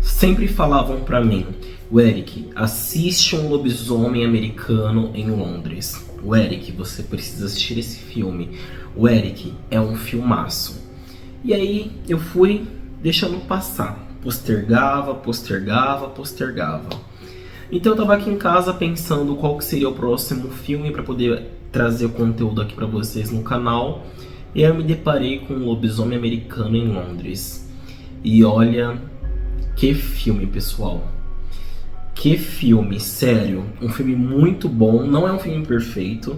Sempre falavam pra mim: o Eric, assiste Um Lobisomem Americano em Londres. O Eric, você precisa assistir esse filme. O Eric, é um filmaço. E aí eu fui deixando passar. Postergava. Então eu tava aqui em casa pensando qual que seria o próximo filme para poder trazer o conteúdo aqui para vocês no canal. E aí eu me deparei com Um Lobisomem Americano em Londres. E olha, que filme, pessoal. Que filme, sério. Um filme muito bom. Não é um filme perfeito,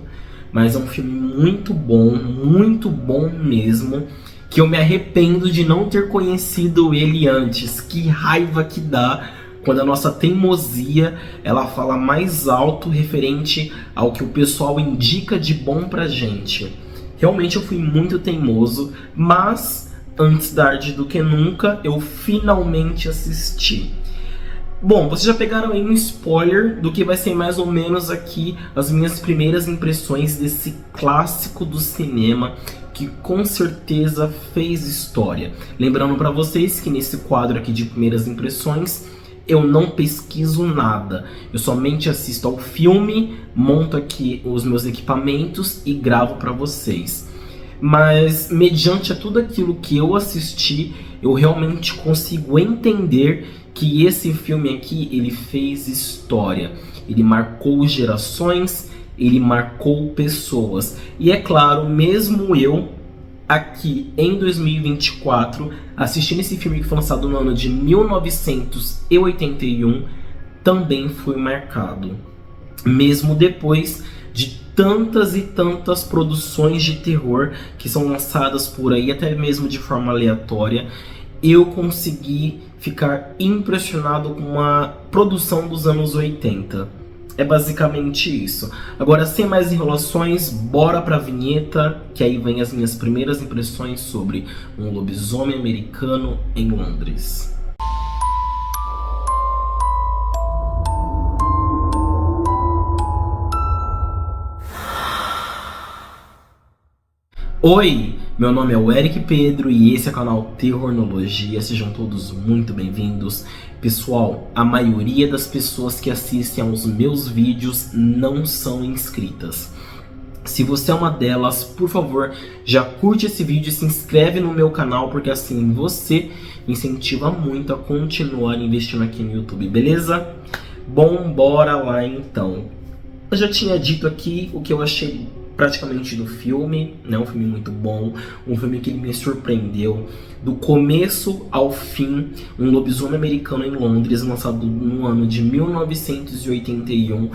mas é um filme muito bom mesmo. Que eu me arrependo de não ter conhecido ele antes. Que raiva que dá quando a nossa teimosia ela fala mais alto referente ao que o pessoal indica de bom pra gente. Realmente eu fui muito teimoso, mas antes tarde do que nunca, eu finalmente assisti. Bom, vocês já pegaram aí um spoiler do que vai ser mais ou menos aqui as minhas primeiras impressões desse clássico do cinema que com certeza fez história. Lembrando para vocês que nesse quadro aqui de primeiras impressões eu não pesquiso nada, eu somente assisto ao filme, monto aqui os meus equipamentos e gravo para vocês. Mas mediante a tudo aquilo que eu assisti, eu realmente consigo entender que esse filme aqui, ele fez história. Ele marcou gerações, ele marcou pessoas. E é claro, mesmo eu, aqui em 2024, assistindo esse filme que foi lançado no ano de 1981, também fui marcado. Mesmo depois de tantas e tantas produções de terror que são lançadas por aí, até mesmo de forma aleatória, eu consegui ficar impressionado com uma produção dos anos 80. É basicamente isso. Agora, sem mais enrolações, bora pra vinheta, que aí vem as minhas primeiras impressões sobre Um Lobisomem Americano em Londres. Oi, meu nome é o Eric Pedro e esse é o canal Terrornologia. Sejam todos muito bem-vindos. Pessoal, a maioria das pessoas que assistem aos meus vídeos não são inscritas. Se você é uma delas, por favor, já curte esse vídeo e se inscreve no meu canal, porque assim você me incentiva muito a continuar investindo aqui no YouTube, beleza? Bom, bora lá então. Eu já tinha dito aqui o que eu achei praticamente do filme, né? Um filme muito bom, um filme que ele me surpreendeu do começo ao fim. Um Lobisomem Americano em Londres, lançado no ano de 1981,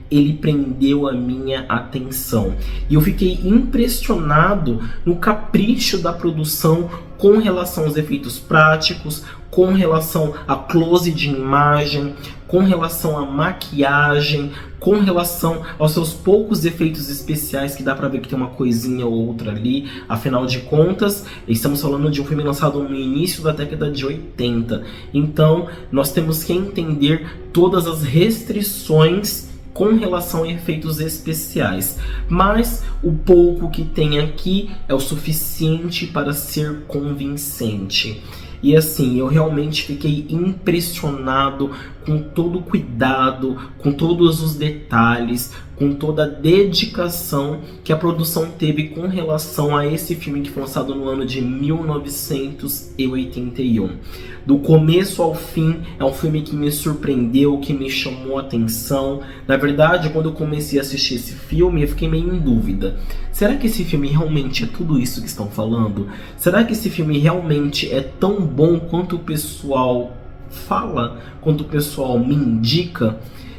ele prendeu a minha atenção e eu fiquei impressionado no capricho da produção com relação aos efeitos práticos, com relação a close de imagem, com relação à maquiagem, com relação aos seus poucos efeitos especiais, que dá pra ver que tem uma coisinha ou outra ali. Afinal de contas, estamos falando de um filme lançado no início da década de 80. Então, nós temos que entender todas as restrições com relação a efeitos especiais. Mas o pouco que tem aqui é o suficiente para ser convincente. E assim, eu realmente fiquei impressionado com todo o cuidado, com todos os detalhes, com toda a dedicação que a produção teve com relação a esse filme que foi lançado no ano de 1981. Do começo ao fim, é um filme que me surpreendeu, que me chamou a atenção. Na verdade, quando eu comecei a assistir esse filme, eu fiquei meio em dúvida. Será que esse filme realmente é tudo isso que estão falando? Será que esse filme realmente é tão bom quanto o pessoal fala, quanto o pessoal me indica?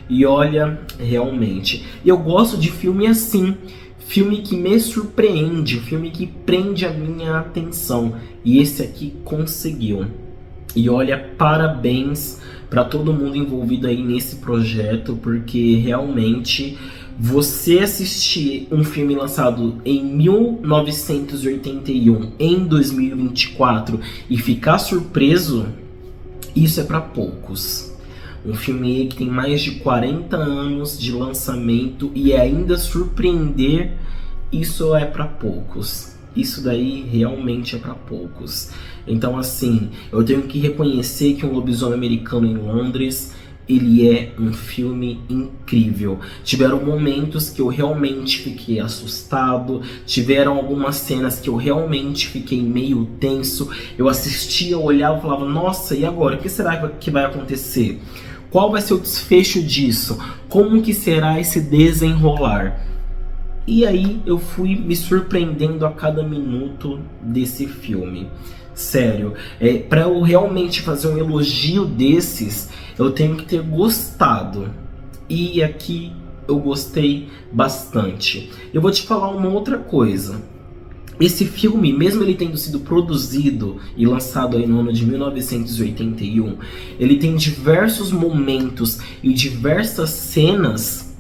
E olha, realmente, eu gosto de filme assim, filme que me surpreende, filme que prende a minha atenção, e esse aqui conseguiu. E olha, parabéns para todo mundo envolvido aí nesse projeto, porque realmente você assistir um filme lançado em 1981 em 2024 e ficar surpreso, isso é para poucos. Um filme que tem mais de 40 anos de lançamento e ainda surpreender, isso é para poucos. isso daí realmente é para poucos. Então assim, eu tenho que reconhecer que Um Lobisomem Americano em Londres, ele é um filme incrível. Tiveram momentos que eu realmente fiquei assustado, tiveram algumas cenas que eu realmente fiquei meio tenso. Eu assistia, eu olhava e falava, nossa, e agora? O que será que vai acontecer? Qual vai ser o desfecho disso? Como que será esse desenrolar? E aí eu fui me surpreendendo a cada minuto desse filme. Sério, para eu realmente fazer um elogio desses, eu tenho que ter gostado. E aqui eu gostei bastante. Eu vou te falar uma outra coisa. Esse filme, mesmo ele tendo sido produzido e lançado aí no ano de 1981, ele tem diversos momentos e diversas cenas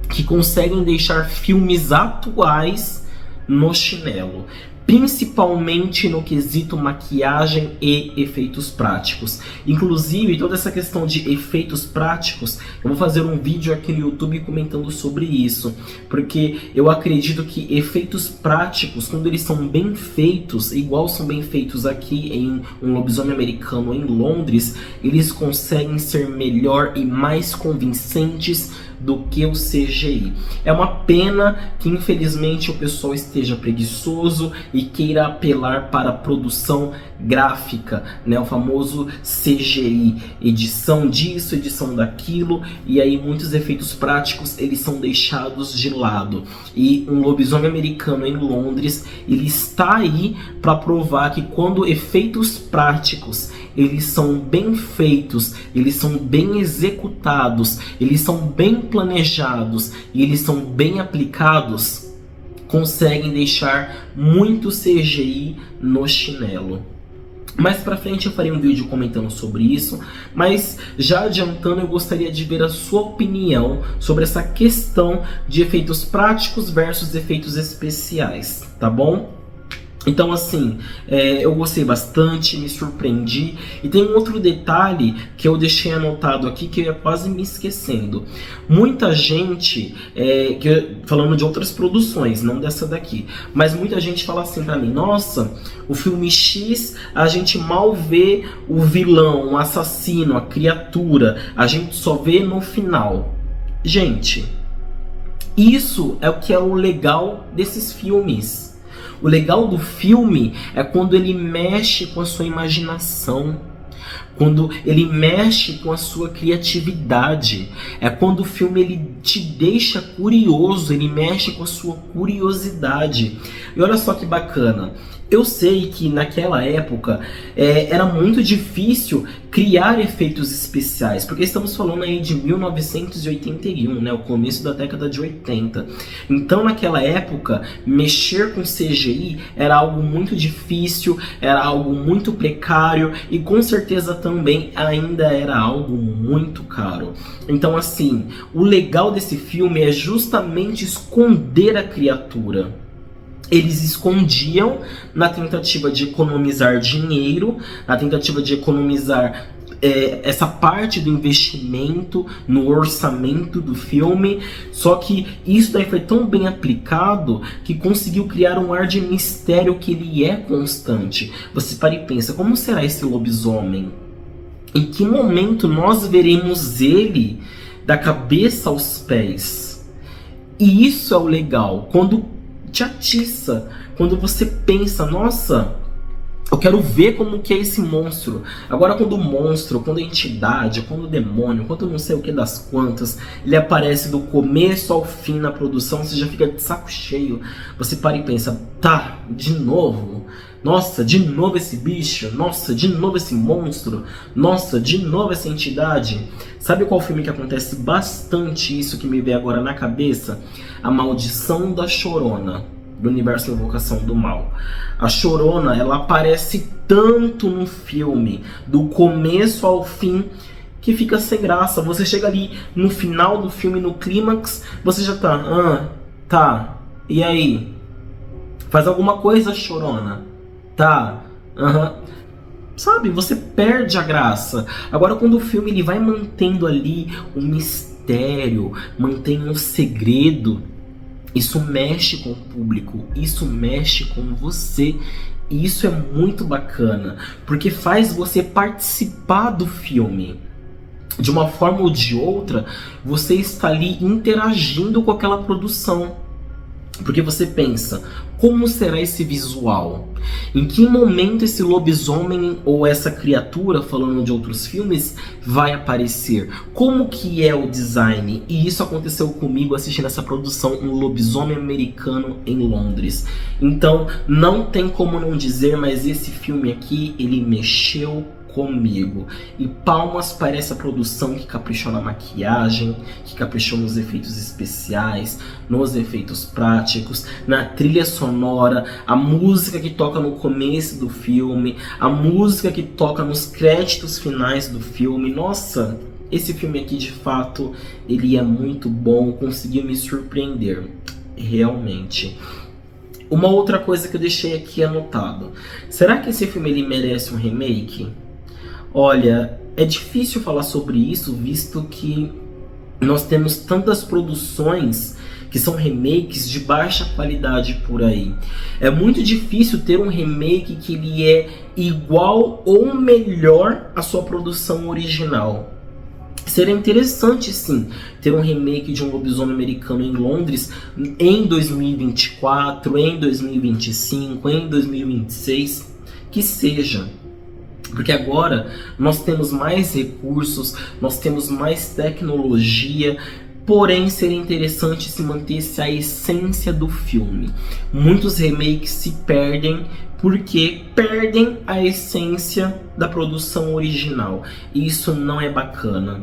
que conseguem deixar filmes atuais no chinelo, principalmente no quesito maquiagem e efeitos práticos. Inclusive, toda essa questão de efeitos práticos, eu vou fazer um vídeo aqui no YouTube comentando sobre isso, porque eu acredito que efeitos práticos, quando eles são bem feitos, igual são bem feitos aqui em Um Lobisomem Americano em Londres, eles conseguem ser melhor e mais convincentes do que o CGI. É uma pena que infelizmente o pessoal esteja preguiçoso e queira apelar para a produção gráfica, né? O famoso CGI, edição disso, edição daquilo, e aí muitos efeitos práticos eles são deixados de lado. E Um Lobisomem Americano em Londres, ele está aí para provar que quando efeitos práticos eles são bem feitos, eles são bem executados, eles são bem planejados e eles são bem aplicados, conseguem deixar muito CGI no chinelo. Mais pra frente eu farei um vídeo comentando sobre isso, mas já adiantando, eu gostaria de ver a sua opinião sobre essa questão de efeitos práticos versus efeitos especiais, tá bom? Então assim, eu gostei bastante, me surpreendi. E tem um outro detalhe que eu deixei anotado aqui que eu ia quase me esquecendo. Muita gente, falando de outras produções, não dessa daqui, mas muita gente fala assim pra mim, nossa, o filme X a gente mal vê o vilão, o assassino, a criatura, a gente só vê no final. Gente, isso é o que é o legal desses filmes. O legal do filme é quando ele mexe com a sua imaginação, quando ele mexe com a sua criatividade, é quando o filme ele te deixa curioso, ele mexe com a sua curiosidade. E olha só que bacana, eu sei que naquela época era muito difícil criar efeitos especiais, porque estamos falando aí de 1981, né, o começo da década de 80. Então naquela época, mexer com CGI era algo muito difícil, era algo muito precário e com certeza também ainda era algo muito caro. Então assim, o legal desse filme é justamente esconder a criatura. Eles escondiam na tentativa de economizar dinheiro, na tentativa de economizar essa parte do investimento no orçamento do filme. Só que isso daí foi tão bem aplicado que conseguiu criar um ar de mistério que ele é constante. Você para e pensa, como será esse lobisomem? Em que momento nós veremos ele da cabeça aos pés? E isso é o legal, quando te atiça, quando você pensa, nossa, eu quero ver como que é esse monstro. Agora quando o monstro, quando a entidade, quando o demônio, quando não sei o que das quantas, ele aparece do começo ao fim na produção, você já fica de saco cheio. Você para e pensa, tá, de novo? Nossa, de novo esse bicho? Nossa, de novo esse monstro? Nossa, de novo essa entidade? Sabe qual filme que acontece bastante isso que me veio agora na cabeça? A Maldição da Chorona, do universo Invocação do Mal. A Chorona, ela aparece tanto no filme, do começo ao fim, que fica sem graça. Você chega ali no final do filme, no clímax, você já tá, e aí? Faz alguma coisa, Chorona? Tá, sabe, você perde a graça. Agora quando o filme ele vai mantendo ali o mistério, mantém o segredo, Isso mexe com o público, isso mexe com você. E isso é muito bacana, porque faz você participar do filme. De uma forma ou de outra, você está ali interagindo com aquela produção. Porque você pensa, como será esse visual? Em que momento esse lobisomem ou essa criatura, falando de outros filmes, vai aparecer? Como que é o design? E isso aconteceu comigo assistindo essa produção, Um Lobisomem Americano em Londres. Então, não tem como não dizer, mas esse filme aqui, ele mexeu comigo. E palmas para essa produção que caprichou na maquiagem, que caprichou nos efeitos especiais, nos efeitos práticos, na trilha sonora, a música que toca no começo do filme, a música que toca nos créditos finais do filme. Nossa, esse filme aqui de fato, ele é muito bom, conseguiu me surpreender, realmente. Uma outra coisa que eu deixei aqui anotado, será que esse filme ele merece um remake? Olha, é difícil falar sobre isso, visto que nós temos tantas produções que são remakes de baixa qualidade por aí. É muito difícil ter um remake que ele é igual ou melhor à sua produção original. Seria interessante sim ter um remake de Um Lobisomem Americano em Londres em 2024, em 2025, em 2026, que seja. Porque agora nós temos mais recursos, nós temos mais tecnologia, porém seria interessante se mantesse a essência do filme. Muitos remakes se perdem porque perdem a essência da produção original. E isso não é bacana.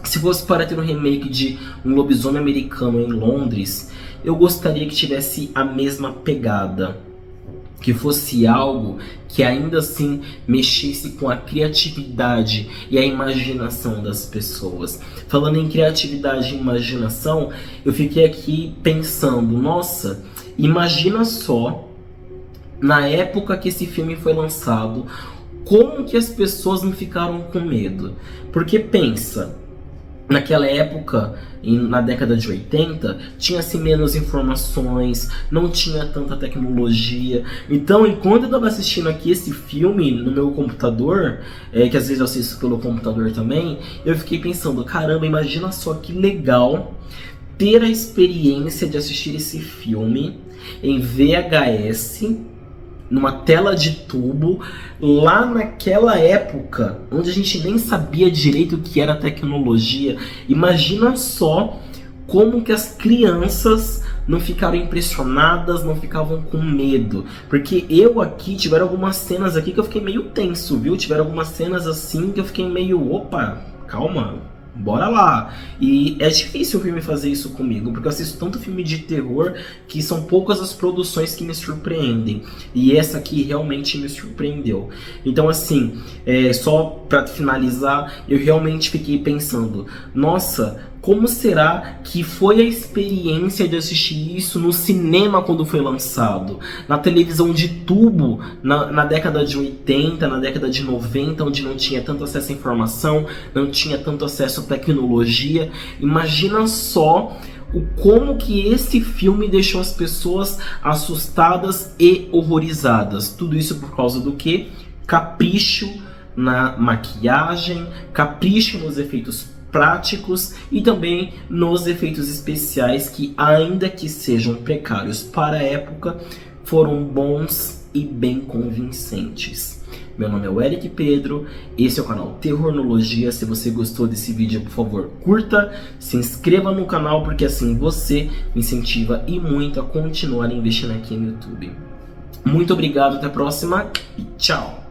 Se fosse para ter um remake de Um Lobisomem Americano em Londres, eu gostaria que tivesse a mesma pegada. Que fosse algo que ainda assim mexesse com a criatividade e a imaginação das pessoas. Falando em criatividade e imaginação, eu fiquei aqui pensando, nossa, imagina só, na época que esse filme foi lançado, como que as pessoas não ficaram com medo? Porque pensa, naquela época, na década de 80, tinha-se menos informações, não tinha tanta tecnologia. Então, enquanto eu estava assistindo aqui esse filme no meu computador, que às vezes eu assisto pelo computador também, eu fiquei pensando, caramba, imagina só que legal ter a experiência de assistir esse filme em VHS, numa tela de tubo, lá naquela época, onde a gente nem sabia direito o que era tecnologia. Imagina só como que as crianças não ficaram impressionadas, não ficavam com medo. Porque eu aqui, tiveram algumas cenas aqui que eu fiquei meio tenso, viu? Tiveram algumas cenas assim que eu fiquei meio, opa, calma, bora lá. E é difícil o filme fazer isso comigo, porque eu assisto tanto filme de terror que são poucas as produções que me surpreendem. E essa aqui realmente me surpreendeu. Então assim, só pra finalizar, eu realmente fiquei pensando, nossa, como será que foi a experiência de assistir isso no cinema quando foi lançado? Na televisão de tubo, na década de 80, na década de 90, onde não tinha tanto acesso à informação, não tinha tanto acesso à tecnologia. Imagina só como que esse filme deixou as pessoas assustadas e horrorizadas. Tudo isso por causa do quê? Capricho na maquiagem, capricho nos efeitos práticos e também nos efeitos especiais que, ainda que sejam precários para a época, foram bons e bem convincentes. Meu nome é o Eric Pedro, esse é o canal Terrornologia. Se você gostou desse vídeo, por favor, curta, se inscreva no canal, porque assim você me incentiva e muito a continuar investindo aqui no YouTube. Muito obrigado, até a próxima e tchau!